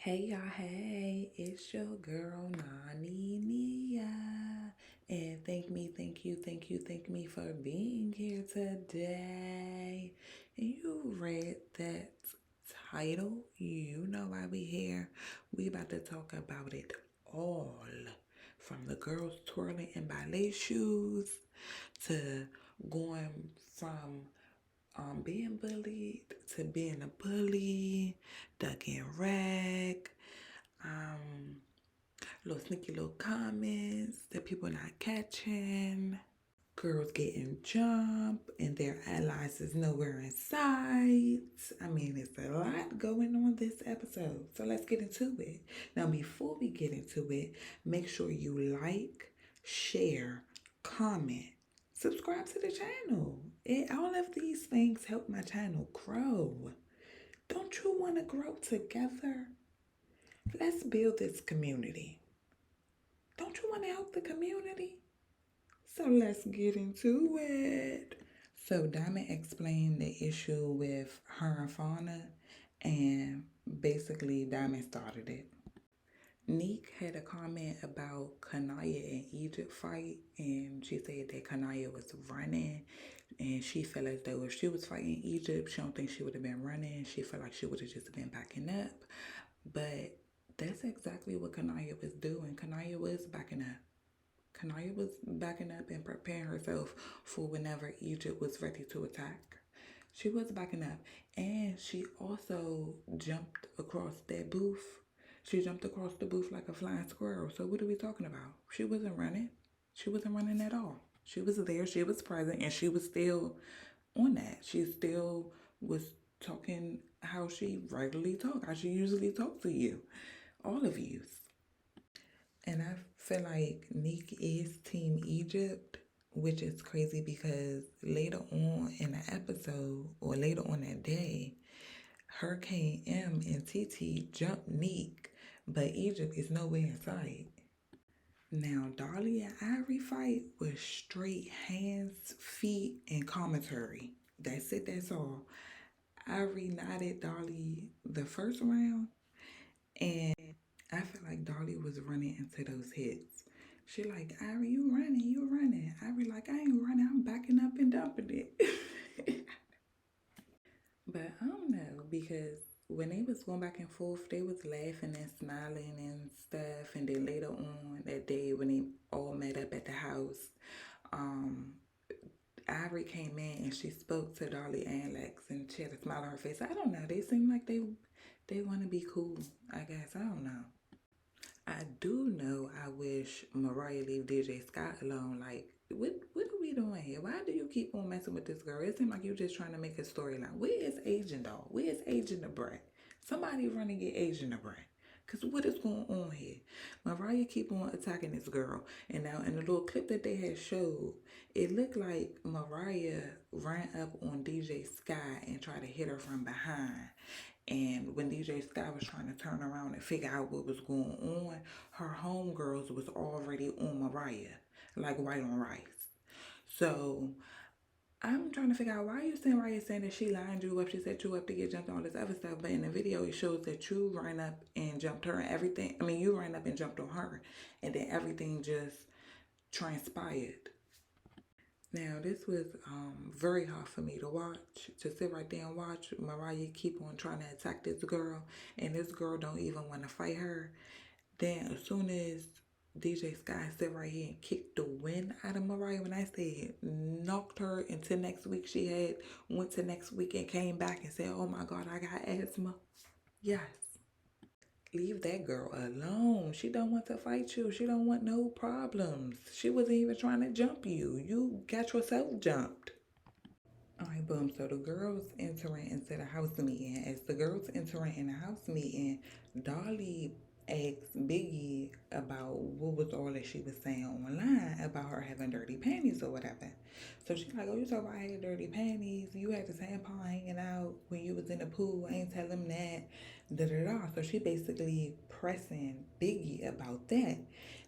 Hey y'all, hey, it's your girl Nani Nia. And thank me for being here today. And you read that title, you know why we here. We about to talk about it all. From the girls twirling in ballet shoes to going from being bullied to being a bully, ducking rag, um, little sneaky little comments that people not catching, girls getting jumped and their allies is nowhere in sight. I mean, it's a lot going on this episode. So let's get into it. Now, before we get into it, make sure you like, share, comment, subscribe to the channel. All of these things help my channel grow. Don't you want to grow together? Let's build this community. Don't you want to help the community? So let's get into it. So Diamond explained the issue with her and Fauna, and basically Diamond started it. Neek had a comment about Kanaya and Egypt fight, and she said that Kanaya was running, and she felt as though if she was fighting Egypt, she don't think she would have been running. She felt like she would have just been backing up. But that's exactly what Kanaya was doing. Kanaya was backing up. Kanaya was backing up and preparing herself for whenever Egypt was ready to attack. She was backing up. And she also jumped across that booth. She jumped across the booth like a flying squirrel. So what are we talking about? She wasn't running. She wasn't running at all. She was there. She was present. And she was still on that. She still was talking how she regularly talk. How she usually talks to you. All of you. And I feel like Neek is Team Egypt, which is crazy because later on in the episode, or later on that day, Hurricane M and TT jumped Neek, but Egypt is nowhere in sight. Now, Dolly and Ivori fight was straight hands, feet, and commentary. That's it, that's all. Ivori nodded Dolly the first round, and I feel like Dolly was running into those hits. She like, Ivori, you running. Ivori like, I ain't running, I'm backing up and dumping it. But I don't know, because when they was going back and forth, they was laughing and smiling and stuff. And then later on that day when they all met up at the house, Ivori came in and she spoke to Dolly and Lex, and she had a smile on her face. I don't know, they seem like they want to be cool, I guess. I don't know. I do know I wish Mariah leave DJ Scott alone. Like, what are we doing here? Why do you keep on messing with this girl? It seems like you're just trying to make a storyline. Where is Agent Doll? Where is Agent the Brat? Somebody run and get Agent the Brat. Because what is going on here? Mariah keep on attacking this girl. And now in the little clip that they had showed, it looked like Mariah ran up on DJ Sky and tried to hit her from behind. And when DJ Sky was trying to turn around and figure out what was going on, her homegirls was already on Mariah, like white on rice. So I'm trying to figure out, why are you saying Mariah saying that she lined you up, she set you up to get jumped on all this other stuff, but in the video it shows that you ran up and jumped her and everything. I mean, you ran up and jumped on her, and then everything just transpired. Now, this was very hard for me to watch, to sit right there and watch Mariah keep on trying to attack this girl, and this girl don't even want to fight her. Then as soon as DJ Sky sit right here and kicked the wind out of Mariah, when I said knocked her into next week, she had went to next week and came back and said, oh my God, I got asthma. Yes. Leave that girl alone. She don't want to fight you. She don't want no problems. She wasn't even trying to jump you. You got yourself jumped. Alright, boom. So the girls entering into the house meeting. As the girls entering in the house meeting, Dolly asked Biggie about what was all that she was saying online about her having dirty panties or whatever. So she's like, oh, you talk about having dirty panties. You had the tampon hanging out when you was in the pool. I ain't tell him that. Da da da. So she basically pressing Biggie about that.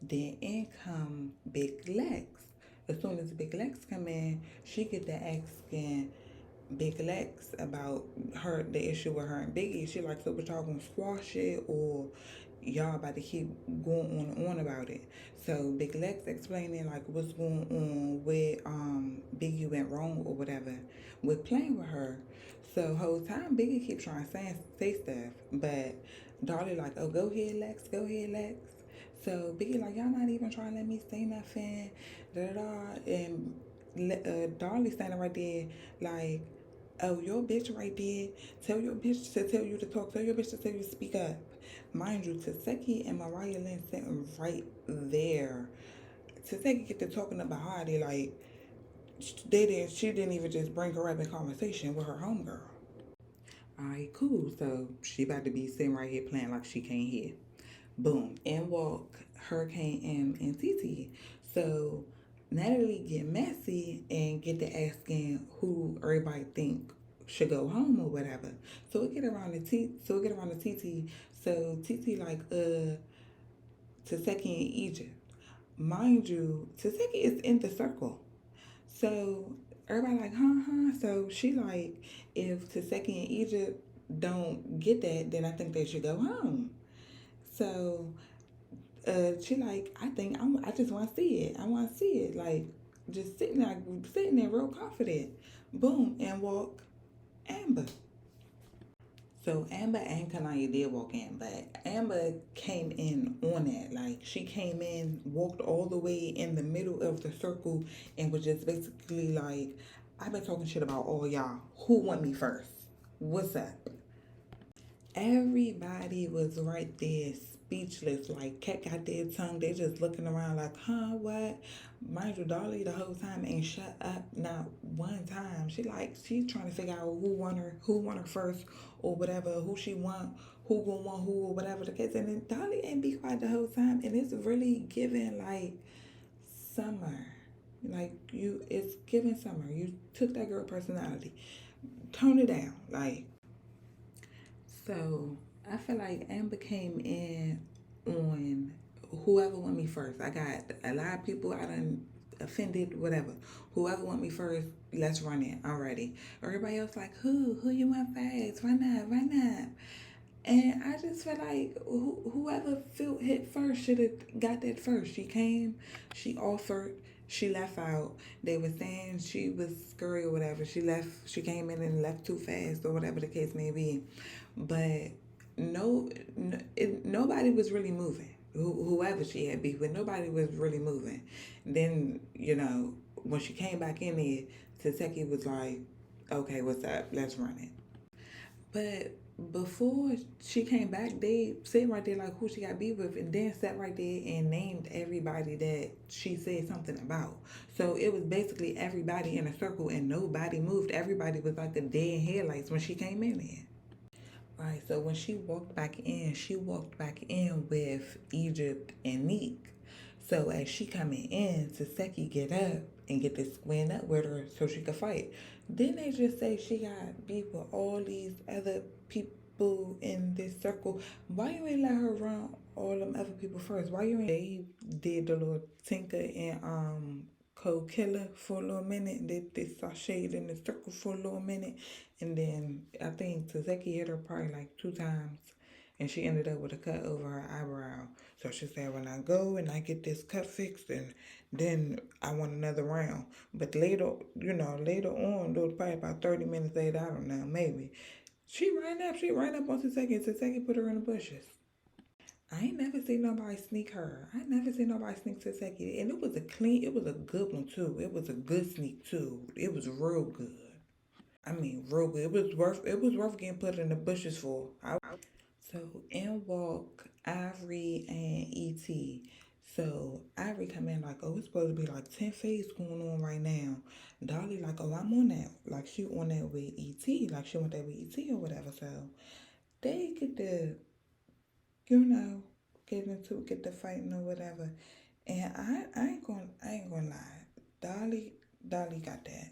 Then in come Big Lex. As soon as Big Lex come in, she get to asking Big Lex about her, the issue with her and Biggie. She like, so but y'all gonna squash it, or y'all about to keep going on and on about it? So Big Lex explaining like what's going on with Biggie went wrong or whatever with playing with her. So whole time Biggie keeps trying to say stuff, but Dolly like, oh, go ahead Lex, go ahead Lex. So Biggie like, y'all not even trying to let me say nothing, da da da. And Dolly standing right there like, oh, your bitch right there. Tell your bitch to tell you to talk. Tell your bitch to tell you to speak up. Mind you, Taseki and Mariah Lynn sitting right there. Taseki get to talking about Heidi like she didn't even just bring her up in conversation with her homegirl. Alright, cool. So she about to be sitting right here playing like she can't hear. Boom. In walk Hurricane M and TT. So Natalie get messy and get to asking who everybody think should go home or whatever. So we get around the TT. So TT like Taseki in Egypt. Mind you, Taseki is in the circle. So everybody like, huh? So she like, if Taseki in Egypt don't get that, then I think they should go home. So she like, I just want to see it. I want to see it. Like, just sitting there real confident. Boom, and walk Amber. So Amber and Kanaya did walk in, but Amber came in on that. Like, she came in, walked all the way in the middle of the circle, and was just basically like, I've been talking shit about all y'all. Who want me first? What's up? Everybody was right there, speechless, like cat got their tongue. They just looking around like, huh, what? Mind you, Dolly the whole time ain't shut up not one time. She's trying to figure out who won her first, or whatever, who she want, who gonna want who, or whatever the case. And then Dolly ain't be quiet the whole time, and it's really giving like summer. Like it's giving summer. You took that girl personality, tone it down, like. So I feel like Amber came in on whoever want me first. I got a lot of people I done offended, whatever. Whoever want me first, let's run it. I'm ready. Everybody else like, who you want first? Run up. And I just feel like whoever felt hit first should have got that first. She came, she offered, she left out. They were saying she was scurry or whatever. She left. She came in and left too fast or whatever the case may be. But nobody was really moving. Whoever she had beef with, nobody was really moving. Then when she came back in there, Taseki was like, "Okay, what's up? Let's run it." But before she came back, they said right there like who she got beef with, and then sat right there and named everybody that she said something about. So it was basically everybody in a circle, and nobody moved. Everybody was like a dead headlights when she came in there. Right, so when she walked back in with Egypt and Neek. So as she coming in, Taseki get up and get to squint up with her so she could fight. Then they just say she got beef with all these other people in this circle. Why you ain't let her run all them other people first? Why you ain't they did the little Tinker and Cold Killer for a little minute. They sashayed in the circle for a little minute. And then I think Tazeki hit her probably like 2 times. And she ended up with a cut over her eyebrow. So she said, when I go and I get this cut fixed, and then I want another round. But later on, though, probably about 30 minutes later, I don't know, maybe. She ran up on Tazeki, and Tazeki put her in the bushes. I ain't never seen nobody sneak her. I ain't never seen nobody sneak Taseki. And it was a good one too. It was a good sneak too. It was real good. I mean, real good. It was worth getting put in the bushes for. So in walk Ivory and ET. So Ivory come in like, oh, it's supposed to be like 10 fades going on right now. Dolly like, oh, I'm on that. Like she on that with ET. Like she on that with ET or whatever. So they get the you know, get the fighting or whatever. And I ain't gonna lie. Dolly got that.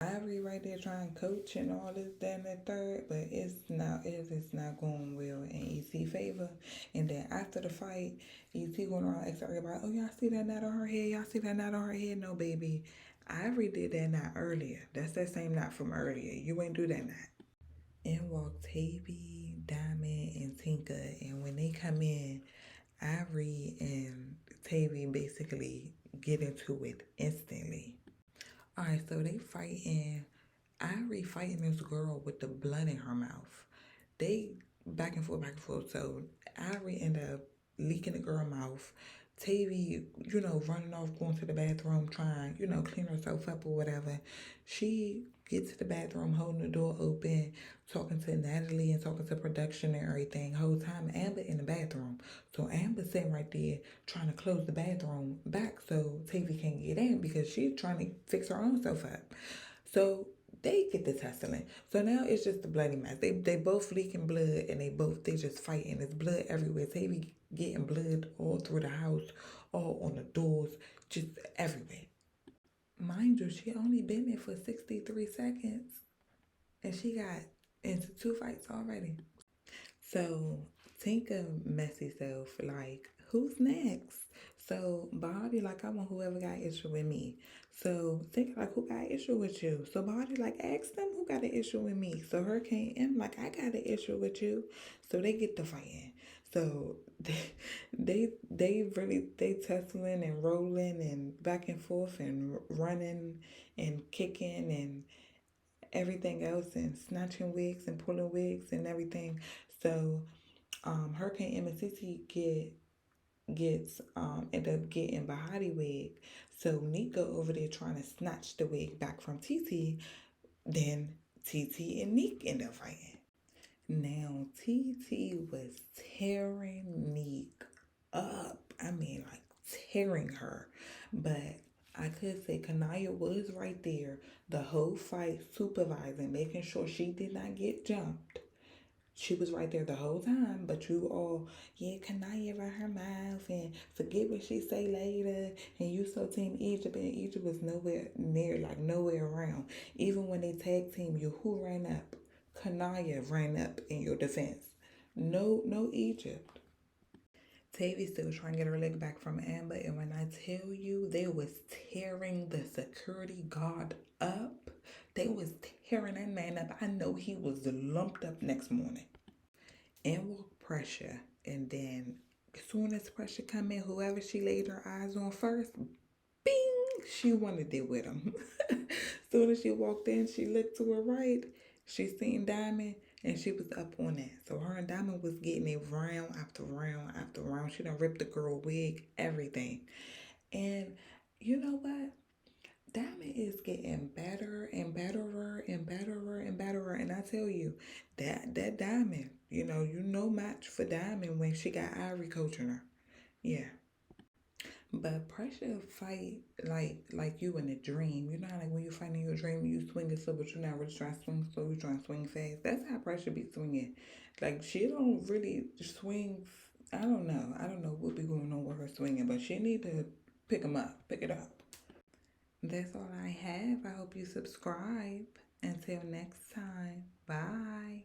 Ivory right there trying to coach and all this, that, and that third, but it is not going well in EC favor. And then after the fight, EC going around asking everybody, oh, y'all see that knot on her head? Y'all see that knot on her head? No, baby. Ivory did that knot earlier. That's that same knot from earlier. You ain't do that knot. In walk Tavi, Diamond, and Tinka. And when they come in, Ivory and Tavi basically get into it instantly. Alright, so they fighting. Ivory fighting this girl with the blood in her mouth. They back and forth, back and forth. So Ivory end up leaking the girl mouth. Tavi, running off, going to the bathroom, trying, clean herself up or whatever. She gets to the bathroom, holding the door open, talking to Natalie and talking to production and everything. Whole time Amber in the bathroom. So Amber sitting right there trying to close the bathroom back so Tavi can't get in because she's trying to fix her own self up. So they get the tussling. So now it's just the bloody mess. They both leaking blood and they just fighting. There's blood everywhere. Tavi getting blood all through the house, all on the doors, just everywhere. Mind you, she only been there for 63 seconds and she got into 2 fights already. So Tinka messy self, like, who's next? So Body like, I want whoever got issue with me. So Tinka like, who got issue with you? So Body like, ask them who got an issue with me. So Hurricane M like, I got an issue with you. So they get to fighting. So they tussling and rolling and back and forth and running and kicking and everything else and snatching wigs and pulling wigs and everything. So Hurricane M and Cece gets end up getting Bahati wig. So Neek go over there trying to snatch the wig back from TT. Then TT and Neek end up fighting. Now TT was tearing Neek up. I mean, like tearing her. But I could say Kanaya was right there the whole fight, supervising, making sure she did not get jumped. She was right there the whole time, but you all, yeah, Kanaya run her mouth and forget what she say later. And you so team Egypt, and Egypt was nowhere near, like nowhere around. Even when they tag team you, who ran up? Kanaya ran up in your defense. No Egypt. Tavi still trying to get her leg back from Amber, and when I tell you they was tearing the security guard up, they was tearing that man up. I know he was lumped up next morning. And walk Pressure, and then as soon as Pressure come in, whoever she laid her eyes on first, bing, she wanted it with him. Soon as she walked in, she looked to her right, she seen Diamond, and she was up on that. So her and Diamond was getting it round after round after round. She done ripped the girl wig, everything. And you know what? Diamond is getting better and betterer and betterer and betterer. And I tell you, that Diamond, match for Diamond when she got Ivory coaching her. Yeah. But Pressure fight like you in a dream. You know how like when you fight in your dream you swing it slow, but you're not really trying to swing slow, you're trying to swing fast. That's how Pressure be swinging. Like she don't really swing. I don't know. I don't know what be going on with her swinging, but she need to pick it up. That's all I have. I hope you subscribe. Until next time. Bye.